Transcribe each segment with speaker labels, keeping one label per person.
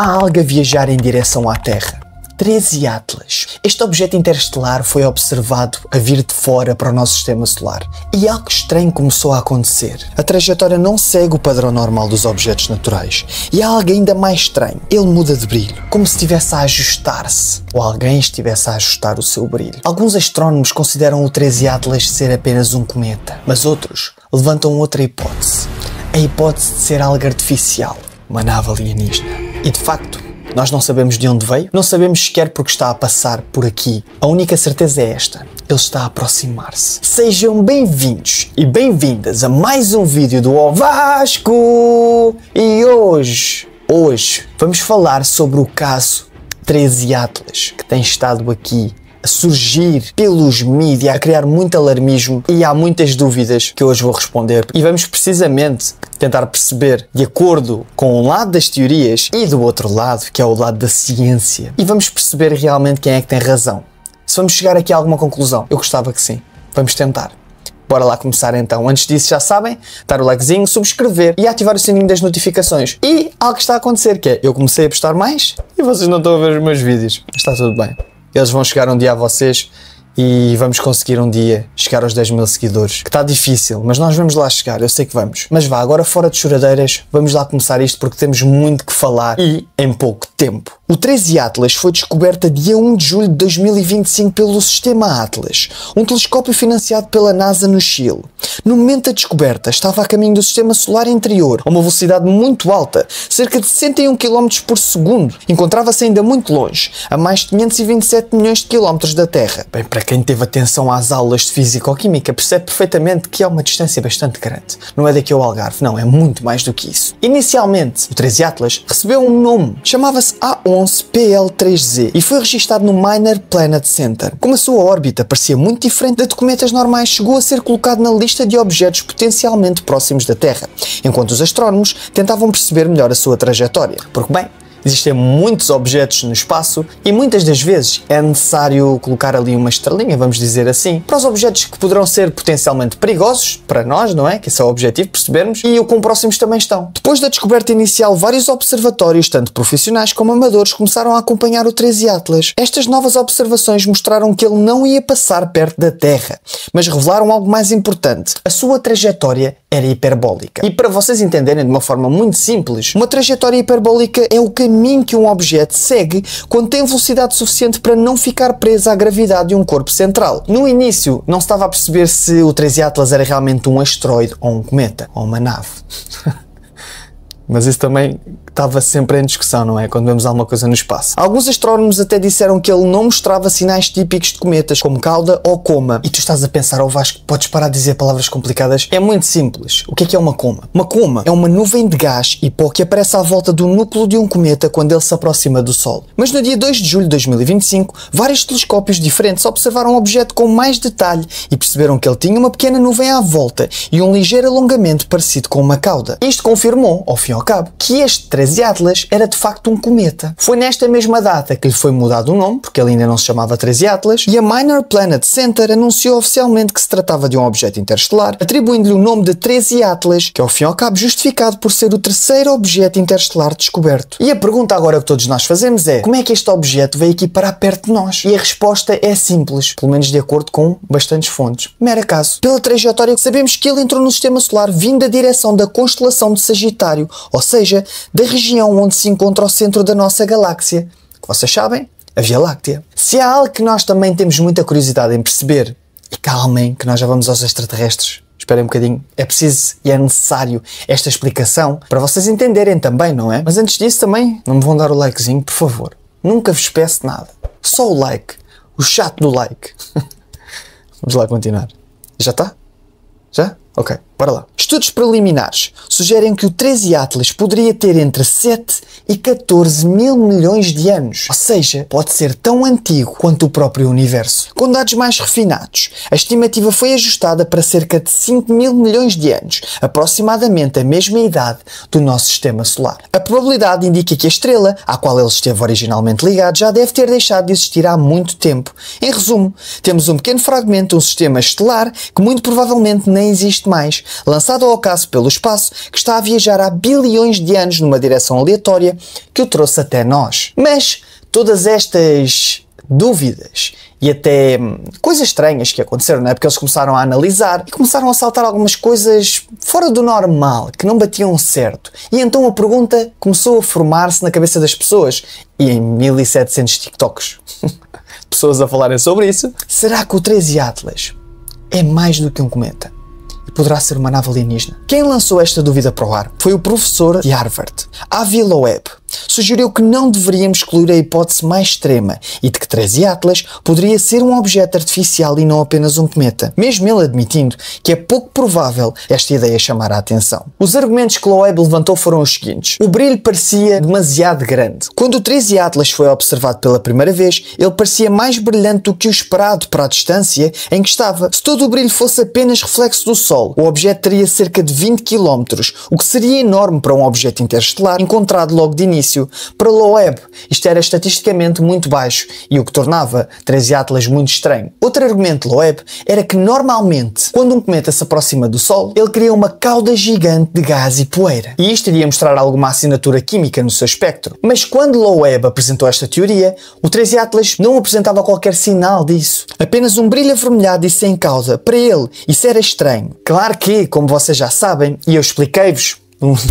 Speaker 1: há algo a viajar em direção à Terra. 13 Atlas. Este objeto interestelar foi observado a vir de fora para o nosso sistema solar. E algo estranho começou a acontecer. A trajetória não segue o padrão normal dos objetos naturais. E há algo ainda mais estranho. Ele muda de brilho, como se estivesse a ajustar-se. Ou alguém estivesse a ajustar o seu brilho. Alguns astrónomos consideram o 13 Atlas ser apenas um cometa. Mas outros levantam outra hipótese. A hipótese de ser algo artificial. Uma nave alienígena. E de facto, nós não sabemos de onde veio, não sabemos sequer porque está a passar por aqui. A única certeza é esta: ele está a aproximar-se. Sejam bem-vindos e bem-vindas a mais um vídeo do O Vasco! E hoje vamos falar sobre o caso 13 Atlas, que tem estado aqui a surgir pelos mídias, a criar muito alarmismo, e há muitas dúvidas que hoje vou responder. E vamos precisamente tentar perceber, de acordo com um lado das teorias e do outro lado, que é o lado da ciência. E vamos perceber realmente quem é que tem razão. Se vamos chegar aqui a alguma conclusão, eu gostava que sim. Vamos tentar. Bora lá começar então. Antes disso, já sabem, dar o likezinho, subscrever e ativar o sininho das notificações. E algo que está a acontecer, que é, eu comecei a postar mais e vocês não estão a ver os meus vídeos. Está tudo bem. Eles vão chegar um dia a vocês e vamos conseguir um dia chegar aos 10 mil seguidores. Que está difícil, mas nós vamos lá chegar, eu sei que vamos. Mas vá, agora fora de choradeiras, vamos lá começar isto porque temos muito que falar e em pouco tempo. O 13 Atlas foi descoberto a dia 1 de julho de 2025 pelo Sistema Atlas, um telescópio financiado pela NASA no Chile. No momento da descoberta, estava a caminho do Sistema Solar Interior, a uma velocidade muito alta, cerca de 61 km por segundo. Encontrava-se ainda muito longe, a mais de 527 milhões de quilómetros da Terra. Bem, para quem teve atenção às aulas de Físico-Química, percebe perfeitamente que é uma distância bastante grande. Não é daqui ao Algarve, não, é muito mais do que isso. Inicialmente, o 13 Atlas recebeu um nome, chamava-se A11PL3Z e foi registado no Minor Planet Center. Como a sua órbita parecia muito diferente da de cometas normais, chegou a ser colocado na lista de objetos potencialmente próximos da Terra, enquanto os astrónomos tentavam perceber melhor a sua trajetória. Porque, bem, existem muitos objetos no espaço e muitas das vezes é necessário colocar ali uma estrelinha, vamos dizer assim, para os objetos que poderão ser potencialmente perigosos para nós, não é? Que esse é o objetivo, percebermos, e o quão próximos também estão. Depois da descoberta inicial, vários observatórios, tanto profissionais como amadores, começaram a acompanhar o 13 Atlas. Estas novas observações mostraram que ele não ia passar perto da Terra, mas revelaram algo mais importante: a sua trajetória era hiperbólica. E para vocês entenderem de uma forma muito simples, uma trajetória hiperbólica é o caminho que um objeto segue quando tem velocidade suficiente para não ficar preso à gravidade de um corpo central. No início, não se estava a perceber se o 13 Atlas era realmente um asteroide ou um cometa, ou uma nave. Mas isso também estava sempre em discussão, não é? Quando vemos alguma coisa no espaço. Alguns astrónomos até disseram que ele não mostrava sinais típicos de cometas, como cauda ou coma. E tu estás a pensar, oh Vasco, podes parar de dizer palavras complicadas? É muito simples. O que é uma coma? Uma coma é uma nuvem de gás e pó que aparece à volta do núcleo de um cometa quando ele se aproxima do Sol. Mas no dia 2 de julho de 2025, vários telescópios diferentes observaram o objeto com mais detalhe e perceberam que ele tinha uma pequena nuvem à volta e um ligeiro alongamento parecido com uma cauda. Isto confirmou, ao fim e ao cabo, que este 13 Atlas era de facto um cometa. Foi nesta mesma data que lhe foi mudado o nome, porque ele ainda não se chamava 13 Atlas, e a Minor Planet Center anunciou oficialmente que se tratava de um objeto interestelar, atribuindo-lhe o nome de 13 Atlas, que ao fim e ao cabo justificado por ser o terceiro objeto interestelar descoberto. E a pergunta agora que todos nós fazemos é: como é que este objeto veio aqui parar perto de nós? E a resposta é simples, pelo menos de acordo com bastantes fontes. Mero acaso. Pela trajetória, sabemos que ele entrou no Sistema Solar vindo da direção da constelação de Sagitário, ou seja, da região onde se encontra o centro da nossa galáxia, que vocês sabem, a Via Láctea. Se há algo que nós também temos muita curiosidade em perceber, e calmem que nós já vamos aos extraterrestres, esperem um bocadinho, é preciso e é necessário esta explicação para vocês entenderem também, não é? Mas antes disso também, não me vão dar o likezinho, por favor. Nunca vos peço nada. Só o like. O chato do like. Vamos lá continuar. Já está? Já? Ok, bora lá. Estudos preliminares sugerem que o 13 Atlas poderia ter entre 7 e 14 mil milhões de anos, ou seja, pode ser tão antigo quanto o próprio universo. Com dados mais refinados, a estimativa foi ajustada para cerca de 5 mil milhões de anos, aproximadamente a mesma idade do nosso sistema solar. A probabilidade indica que a estrela, à qual ele esteve originalmente ligado, já deve ter deixado de existir há muito tempo. Em resumo, temos um pequeno fragmento de um sistema estelar que muito provavelmente nem existe mais, lançado ao acaso pelo espaço, que está a viajar há bilhões de anos numa direção aleatória que o trouxe até nós. Mas todas estas dúvidas e até coisas estranhas que aconteceram, não é? Porque eles começaram a analisar e começaram a saltar algumas coisas fora do normal, que não batiam certo. E então a pergunta começou a formar-se na cabeça das pessoas e em 1700 TikToks. Pessoas a falarem sobre isso. Será que o 13 Atlas é mais do que um cometa? E poderá ser uma nave alienígena? Quem lançou esta dúvida para o ar foi o professor de Harvard, Avi Loeb. Sugeriu que não deveríamos excluir a hipótese mais extrema e de que 13 Atlas poderia ser um objeto artificial e não apenas um cometa, mesmo ele admitindo que é pouco provável esta ideia chamar a atenção. Os argumentos que Loeb levantou foram os seguintes. O brilho parecia demasiado grande. Quando o 13 Atlas foi observado pela primeira vez, ele parecia mais brilhante do que o esperado para a distância em que estava. Se todo o brilho fosse apenas reflexo do Sol, o objeto teria cerca de 20 km, o que seria enorme para um objeto interestelar encontrado logo de início. Para Loeb, isto era estatisticamente muito baixo e o que tornava 13 Atlas muito estranho. Outro argumento de Loeb era que normalmente, quando um cometa se aproxima do Sol, ele cria uma cauda gigante de gás e poeira. E isto iria mostrar alguma assinatura química no seu espectro. Mas quando Loeb apresentou esta teoria, o 13 Atlas não apresentava qualquer sinal disso. Apenas um brilho avermelhado e sem cauda. Para ele, isso era estranho. Claro que, como vocês já sabem, e eu expliquei-vos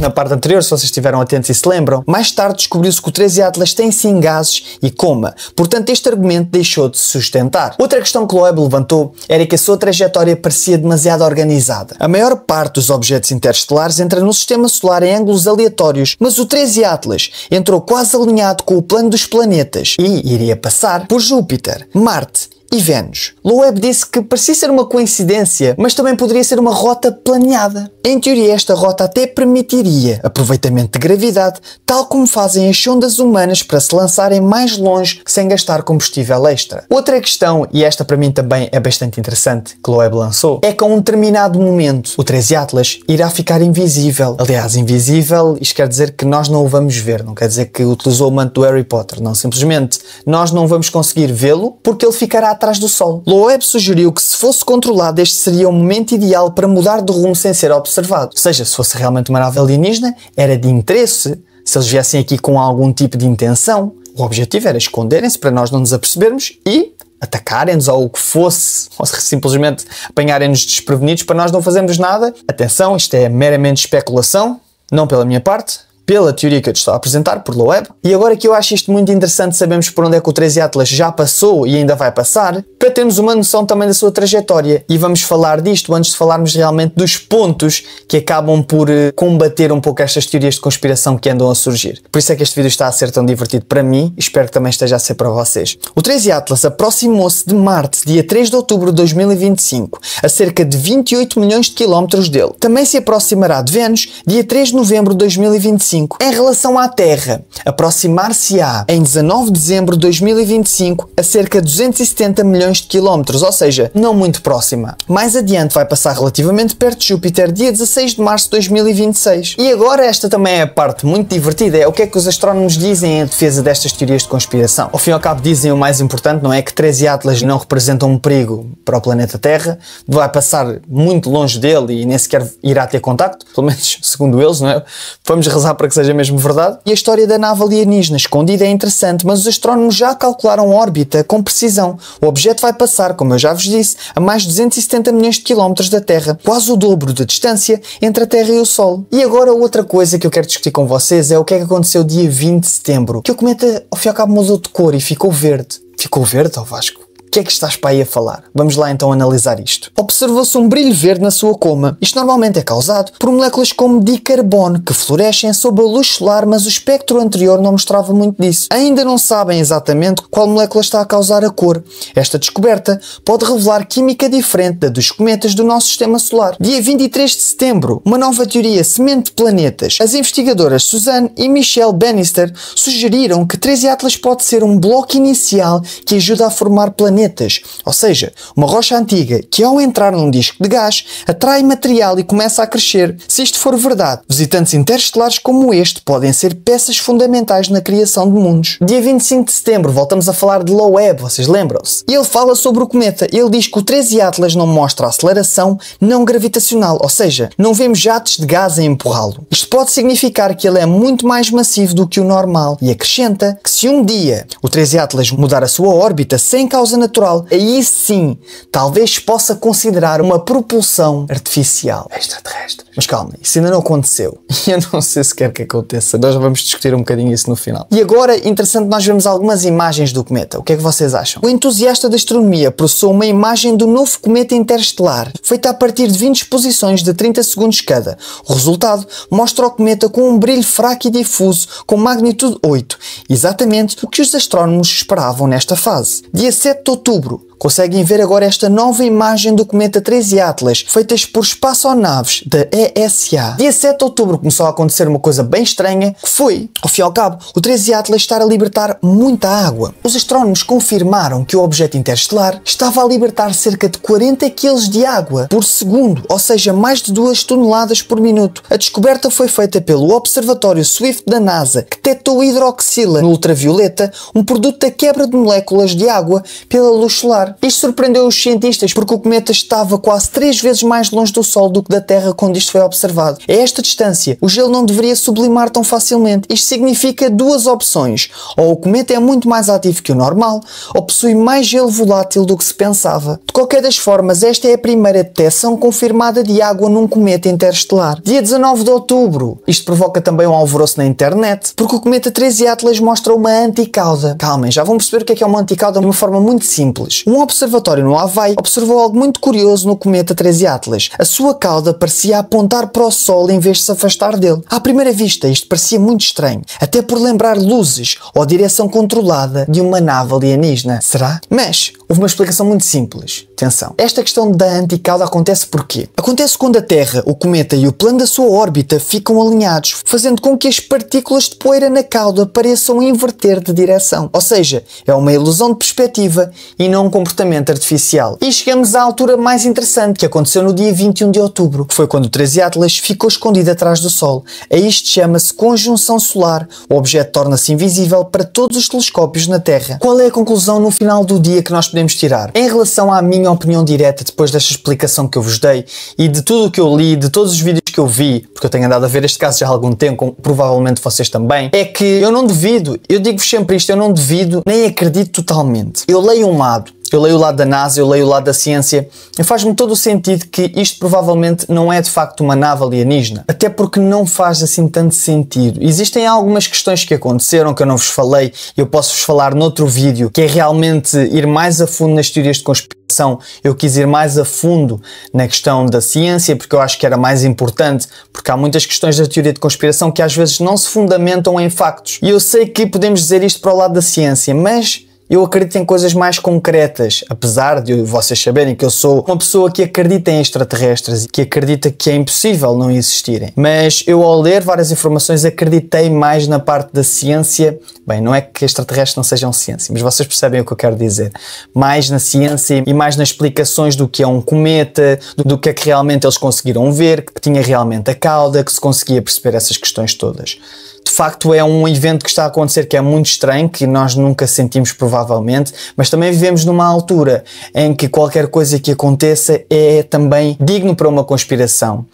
Speaker 1: na parte anterior, se vocês estiveram atentos e se lembram, mais tarde descobriu-se que o 13 Atlas tem sim gases e coma. Portanto, este argumento deixou de se sustentar. Outra questão que Loeb levantou era que a sua trajetória parecia demasiado organizada. A maior parte dos objetos interestelares entra no sistema solar em ângulos aleatórios, mas o 13 Atlas entrou quase alinhado com o plano dos planetas e iria passar por Júpiter, Marte e Vênus. Loeb disse que parecia ser uma coincidência, mas também poderia ser uma rota planeada. Em teoria, esta rota até permitiria aproveitamento de gravidade, tal como fazem as sondas humanas para se lançarem mais longe sem gastar combustível extra. Outra questão, e esta para mim também é bastante interessante, que Loeb lançou, é que a um determinado momento o 13 Atlas irá ficar invisível. Aliás, invisível, isto quer dizer que nós não o vamos ver, não quer dizer que utilizou o manto do Harry Potter, não, simplesmente nós não vamos conseguir vê-lo porque ele ficará atrás do Sol. Loeb sugeriu que se fosse controlado este seria o momento ideal para mudar de rumo sem ser observado. Ou seja, se fosse realmente uma nave alienígena, era de interesse. Se eles viessem aqui com algum tipo de intenção, o objetivo era esconderem-se para nós não nos apercebermos e atacarem-nos ou o que fosse, ou simplesmente apanharem-nos desprevenidos para nós não fazermos nada. Atenção, isto é meramente especulação, não pela minha parte, pela teoria que eu te estou a apresentar, por Loeb. E agora que eu acho isto muito interessante, sabemos por onde é que o 13 Atlas já passou e ainda vai passar, para termos uma noção também da sua trajetória. E vamos falar disto antes de falarmos realmente dos pontos que acabam por combater um pouco estas teorias de conspiração que andam a surgir. Por isso é que este vídeo está a ser tão divertido para mim e espero que também esteja a ser para vocês. O 13 Atlas aproximou-se de Marte dia 3 de outubro de 2025, a cerca de 28 milhões de quilómetros dele. Também se aproximará de Vênus dia 3 de novembro de 2025. Em relação à Terra, aproximar-se-á em 19 de dezembro de 2025 a cerca de 270 milhões de quilómetros, ou seja, não muito próxima. Mais adiante vai passar relativamente perto de Júpiter dia 16 de março de 2026. E agora esta também é a parte muito divertida, é o que é que os astrónomos dizem em defesa destas teorias de conspiração. Ao fim e ao cabo dizem o mais importante, não é? Que 13 Atlas não representam um perigo para o planeta Terra, vai passar muito longe dele e nem sequer irá ter contacto, pelo menos segundo eles, não é? Vamos rezar para que seja mesmo verdade. E a história da nave alienígena escondida é interessante, mas os astrónomos já calcularam a órbita com precisão. O objeto vai passar, como eu já vos disse, a mais de 270 milhões de quilómetros da Terra, quase o dobro da distância entre a Terra e o Sol. E agora outra coisa que eu quero discutir com vocês é o que é que aconteceu dia 20 de setembro, que o cometa ao fim e ao cabo mudou de cor e ficou verde. Ficou verde, ó Vasco? O que é que estás para aí a falar? Vamos lá então analisar isto. Observou-se um brilho verde na sua coma. Isto normalmente é causado por moléculas como dicarbono, que florescem sob a luz solar, mas o espectro anterior não mostrava muito disso. Ainda não sabem exatamente qual molécula está a causar a cor. Esta descoberta pode revelar química diferente da dos cometas do nosso sistema solar. Dia 23 de setembro, uma nova teoria semente de planetas. As investigadoras Suzanne e Michelle Bannister sugeriram que 13 Atlas pode ser um bloco inicial que ajuda a formar planetas planetas. Ou seja, uma rocha antiga que ao entrar num disco de gás atrai material e começa a crescer. Se isto for verdade, visitantes interestelares como este podem ser peças fundamentais na criação de mundos. Dia 25 de setembro voltamos a falar de Loeb, vocês lembram-se? E ele fala sobre o cometa. Ele diz que o 13 Atlas não mostra aceleração não gravitacional, ou seja, não vemos jatos de gás a empurrá-lo. Isto pode significar que ele é muito mais massivo do que o normal e acrescenta que se um dia o 13 Atlas mudar a sua órbita sem causa natural, aí sim, talvez possa considerar uma propulsão artificial extraterrestre. Mas calma, isso ainda não aconteceu. E eu não sei se quer que aconteça. Nós vamos discutir um bocadinho isso no final. E agora, interessante, nós vemos algumas imagens do cometa. O que é que vocês acham? O entusiasta da astronomia processou uma imagem do novo cometa interestelar, feita a partir de 20 exposições de 30 segundos cada. O resultado mostra o cometa com um brilho fraco e difuso, com magnitude 8. Exatamente o que os astrónomos esperavam nesta fase. Dia 7 de outubro. Conseguem ver agora esta nova imagem do cometa 13 Atlas, feitas por espaçonaves da ESA. Dia 7 de outubro começou a acontecer uma coisa bem estranha, que foi, ao fim e ao cabo, o 13 Atlas estar a libertar muita água. Os astrónomos confirmaram que o objeto interestelar estava a libertar cerca de 40 kg de água por segundo, ou seja, mais de 2 toneladas por minuto. A descoberta foi feita pelo Observatório Swift da NASA, que detectou hidroxila no ultravioleta, um produto da quebra de moléculas de água pela luz solar. Isto surpreendeu os cientistas porque o cometa estava quase 3 vezes mais longe do Sol do que da Terra quando isto foi observado. A esta distância, o gelo não deveria sublimar tão facilmente. Isto significa duas opções. Ou o cometa é muito mais ativo que o normal, ou possui mais gelo volátil do que se pensava. De qualquer das formas, esta é a primeira detecção confirmada de água num cometa interestelar. Dia 19 de outubro. Isto provoca também um alvoroço na internet, porque o cometa 13 Atlas mostra uma anticauda. Calmem, já vão perceber o que é uma anticauda de uma forma muito simples. Um observatório no Havaí observou algo muito curioso no cometa 13 Atlas. A sua cauda parecia apontar para o Sol em vez de se afastar dele. À primeira vista, isto parecia muito estranho, até por lembrar luzes ou direção controlada de uma nave alienígena. Será? Mas houve uma explicação muito simples. Atenção. Esta questão da anticauda acontece porquê? Acontece quando a Terra, o cometa e o plano da sua órbita ficam alinhados, fazendo com que as partículas de poeira na cauda pareçam inverter de direção. Ou seja, é uma ilusão de perspectiva e não um comportamento artificial. E chegamos à altura mais interessante, que aconteceu no dia 21 de outubro, que foi quando o 13 Atlas ficou escondido atrás do Sol. A isto chama-se conjunção solar. O objeto torna-se invisível para todos os telescópios na Terra. Qual é a conclusão no final do dia que nós podemos tirar? Em relação à minha opinião direta, depois desta explicação que eu vos dei e de tudo o que eu li, de todos os vídeos que eu vi, porque eu tenho andado a ver este caso já há algum tempo, como provavelmente vocês também, é que eu não duvido, eu digo-vos sempre isto, eu não duvido nem acredito totalmente. Eu leio um lado. Eu leio o lado da NASA, eu leio o lado da ciência e faz-me todo o sentido que isto provavelmente não é de facto uma nave alienígena. Até porque não faz assim tanto sentido. Existem algumas questões que aconteceram que eu não vos falei e eu posso-vos falar noutro vídeo, que é realmente ir mais a fundo nas teorias de conspiração. Eu quis ir mais a fundo na questão da ciência porque eu acho que era mais importante, porque há muitas questões da teoria de conspiração que às vezes não se fundamentam em factos. E eu sei que podemos dizer isto para o lado da ciência, mas eu acredito em coisas mais concretas, apesar de vocês saberem que eu sou uma pessoa que acredita em extraterrestres e que acredita que é impossível não existirem. Mas eu, ao ler várias informações, acreditei mais na parte da ciência. Bem, não é que extraterrestres não sejam ciência, mas vocês percebem o que eu quero dizer. Mais na ciência e mais nas explicações do que é um cometa, do que é que realmente eles conseguiram ver, que tinha realmente a cauda, que se conseguia perceber essas questões todas. De facto é um evento que está a acontecer que é muito estranho, que nós nunca sentimos provavelmente, mas também vivemos numa altura em que qualquer coisa que aconteça é também digno para uma conspiração.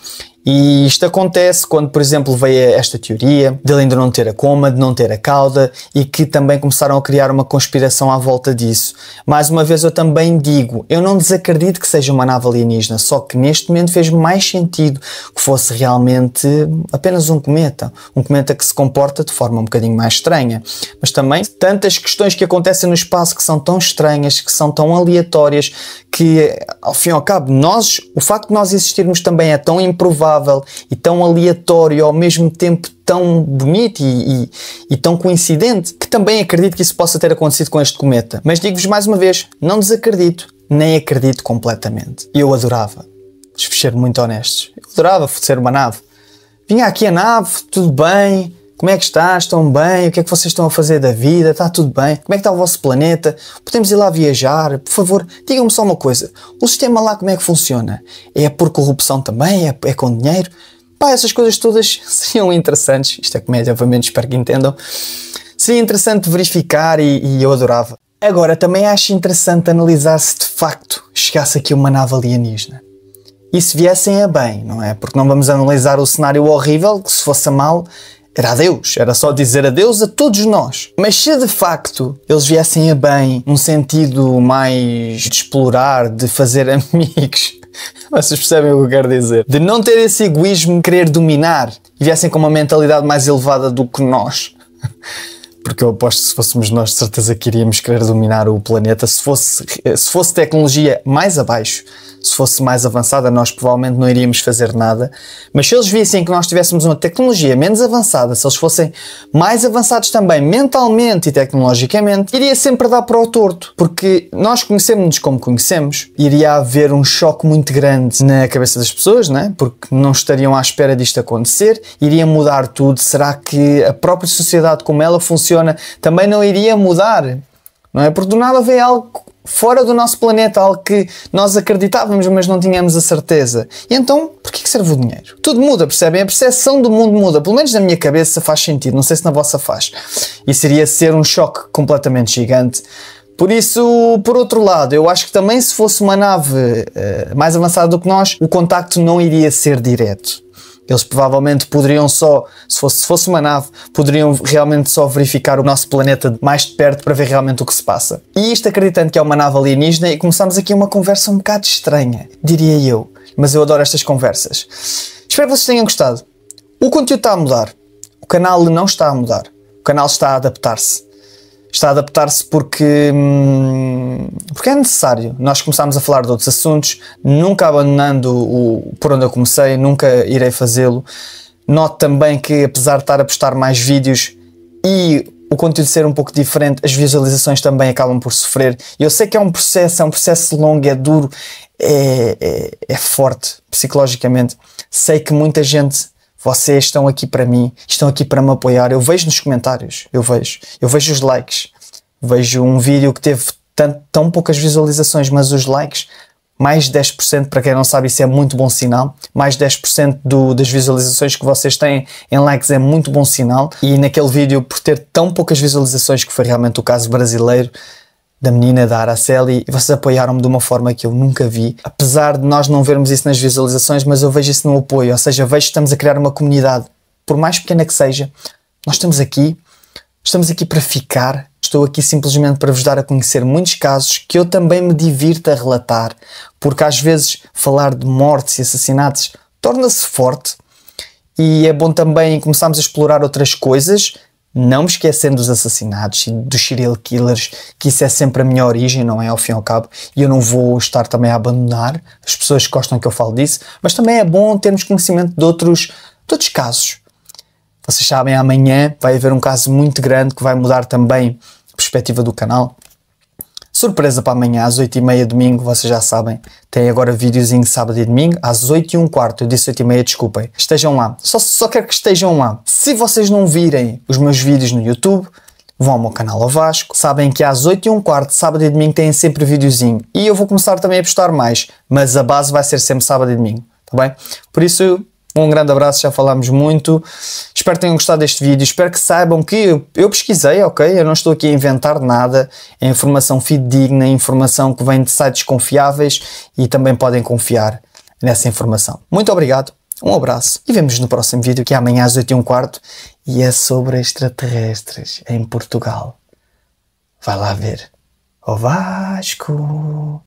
Speaker 1: E isto acontece quando, por exemplo, veio esta teoria de ele ainda não ter a coma, de não ter a cauda e que também começaram a criar uma conspiração à volta disso. Mais uma vez eu também digo, eu não desacredito que seja uma nave alienígena, só que neste momento fez mais sentido que fosse realmente apenas um cometa que se comporta de forma um bocadinho mais estranha. Mas também tantas questões que acontecem no espaço que são tão estranhas, que são tão aleatórias, que ao fim e ao cabo o facto de nós existirmos também é tão improvável e tão aleatório, ao mesmo tempo tão bonito e tão coincidente, que também acredito que isso possa ter acontecido com este cometa. Mas digo-vos mais uma vez, não desacredito, nem acredito completamente. Eu adorava, vos ser muito honestos, eu adorava ser uma nave. Vinha aqui a nave, tudo bem, Como é que estás? Estão bem? O que é que vocês estão a fazer da vida? Está tudo bem? Como é que está o vosso planeta? Podemos ir lá viajar? Por favor, digam-me só uma coisa. O sistema lá como é que funciona? É por corrupção também? É com dinheiro? Pá, essas coisas todas seriam interessantes. Isto é comédia, obviamente, espero que entendam. Seria interessante verificar e eu adorava. Agora, também acho interessante analisar se de facto chegasse aqui uma nave alienígena. E se viessem a bem, não é? Porque não vamos analisar o cenário horrível, que se fosse a mal, era adeus. Era só dizer adeus a todos nós. Mas se de facto eles viessem a bem, num sentido mais de explorar, de fazer amigos, vocês percebem o que eu quero dizer? De não ter esse egoísmo de querer dominar e viessem com uma mentalidade mais elevada do que nós. Porque eu aposto que se fôssemos nós, de certeza que iríamos querer dominar o planeta. Se fosse tecnologia mais abaixo, se fosse mais avançada, nós provavelmente não iríamos fazer nada. Mas se eles vissem que nós tivéssemos uma tecnologia menos avançada, se eles fossem mais avançados também mentalmente e tecnologicamente, iria sempre dar para o torto. Porque nós conhecemos-nos como conhecemos, iria haver um choque muito grande na cabeça das pessoas, não é? Porque não estariam à espera disto acontecer, iria mudar tudo. Será que a própria sociedade como ela funciona também não iria mudar? Não é? Porque do nada vem algo fora do nosso planeta, algo que nós acreditávamos, mas não tínhamos a certeza. E então, por que serve o dinheiro? Tudo muda, percebem? A percepção do mundo muda. Pelo menos na minha cabeça faz sentido. Não sei se na vossa faz. E seria ser um choque completamente gigante. Por isso, por outro lado, eu acho que também se fosse uma nave mais avançada do que nós, o contacto não iria ser direto. Eles provavelmente poderiam só, se fosse uma nave, poderiam realmente só verificar o nosso planeta mais de perto para ver realmente o que se passa. E isto acreditando que é uma nave alienígena, e começamos aqui uma conversa um bocado estranha, diria eu. Mas eu adoro estas conversas. Espero que vocês tenham gostado. O conteúdo está a mudar. O canal não está a mudar. O canal está a adaptar-se. Está a adaptar-se porque é necessário. Nós começámos a falar de outros assuntos, nunca abandonando por onde eu comecei, nunca irei fazê-lo. Noto também que, apesar de estar a postar mais vídeos e o conteúdo ser um pouco diferente, as visualizações também acabam por sofrer. Eu sei que é um processo longo, é duro, é forte psicologicamente. Sei que muita gente... Vocês estão aqui para mim, estão aqui para me apoiar. Eu vejo nos comentários, eu vejo os likes. Vejo um vídeo que teve tão poucas visualizações, mas os likes, mais 10%, para quem não sabe, isso é muito bom sinal. Mais 10% das visualizações que vocês têm em likes é muito bom sinal. E naquele vídeo, por ter tão poucas visualizações, que foi realmente o caso brasileiro, da menina da Araceli, e vocês apoiaram-me de uma forma que eu nunca vi, apesar de nós não vermos isso nas visualizações, mas eu vejo isso no apoio, ou seja, vejo que estamos a criar uma comunidade, por mais pequena que seja. Nós estamos aqui para ficar, estou aqui simplesmente para vos dar a conhecer muitos casos que eu também me divirto a relatar, porque às vezes falar de mortes e assassinatos torna-se forte, e é bom também começarmos a explorar outras coisas, não me esquecendo dos assassinatos e dos serial killers, que isso é sempre a minha origem, não é? Ao fim e ao cabo. E eu não vou estar também a abandonar as pessoas que gostam que eu falo disso, mas também é bom termos conhecimento de outros casos. Vocês sabem, amanhã vai haver um caso muito grande que vai mudar também a perspectiva do canal. Surpresa para amanhã, às 8h30 domingo, vocês já sabem. Tem agora videozinho de sábado e domingo, às 8h15. Eu disse 8h30, desculpem. Estejam lá. Só quero que estejam lá. Se vocês não virem os meus vídeos no YouTube, vão ao meu canal ao Vasco. Sabem que às 8h15, sábado e domingo, têm sempre videozinho. E eu vou começar também a postar mais. Mas a base vai ser sempre sábado e domingo. Tá bem? Por isso... um grande abraço, já falámos muito. Espero que tenham gostado deste vídeo. Espero que saibam que eu pesquisei, ok? Eu não estou aqui a inventar nada. É informação fidedigna, informação que vem de sites confiáveis e também podem confiar nessa informação. Muito obrigado, um abraço e vemos no próximo vídeo, que é amanhã às 8h15 e é sobre extraterrestres em Portugal. Vai lá ver. Ó Vasco!